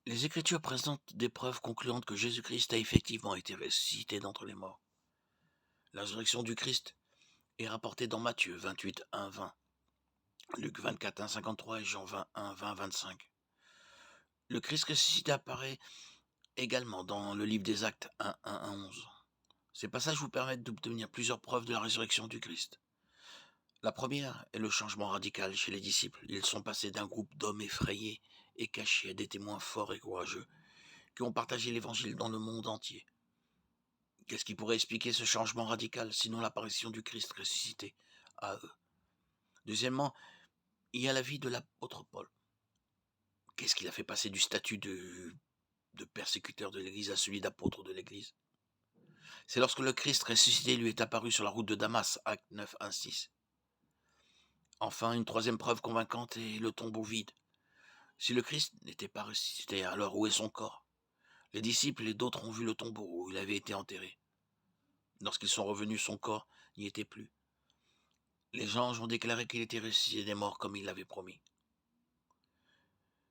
Les Écritures présentent des preuves concluantes que Jésus-Christ a effectivement été ressuscité d'entre les morts. La résurrection du Christ est rapportée dans Matthieu 28, 1, 20, Luc 24, 1, 53 et Jean 21, 20, 25. Le Christ ressuscité apparaît également dans le livre des Actes 1, 1, 11. Ces passages vous permettent d'obtenir plusieurs preuves de la résurrection du Christ. La première est le changement radical chez les disciples. Ils sont passés d'un groupe d'hommes effrayés et cachés à des témoins forts et courageux qui ont partagé l'évangile dans le monde entier. Qu'est-ce qui pourrait expliquer ce changement radical, sinon l'apparition du Christ ressuscité à eux? Deuxièmement, il y a la vie de l'apôtre Paul. Qu'est-ce qu'il a fait passer du statut de persécuteur de l'Église à celui d'apôtre de l'Église? C'est lorsque le Christ ressuscité lui est apparu sur la route de Damas, Acte 9, 1, 6. Enfin, une troisième preuve convaincante est le tombeau vide. Si le Christ n'était pas ressuscité, alors où est son corps? Les disciples et d'autres ont vu le tombeau où il avait été enterré. Lorsqu'ils sont revenus, son corps n'y était plus. Les anges ont déclaré qu'il était ressuscité des morts comme il l'avait promis.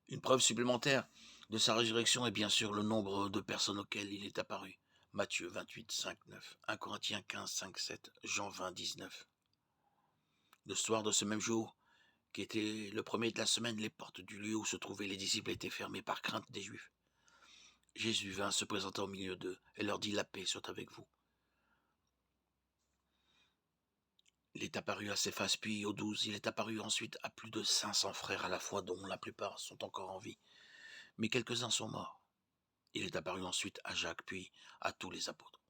Une preuve supplémentaire de sa résurrection est bien sûr le nombre de personnes auxquelles il est apparu. Matthieu 28, 5, 9, 1 Corinthiens 15, 5, 7, Jean 20, 19. Le soir de ce même jour, qui était le premier de la semaine, les portes du lieu où se trouvaient les disciples étaient fermées par crainte des Juifs. Jésus vint se présenter au milieu d'eux et leur dit: la paix soit avec vous. Il est apparu à Céphas, puis aux 12. Il est apparu ensuite à plus de 500 frères à la fois, dont la plupart sont encore en vie, mais quelques-uns sont morts. Il est apparu ensuite à Jacques, puis à tous les apôtres.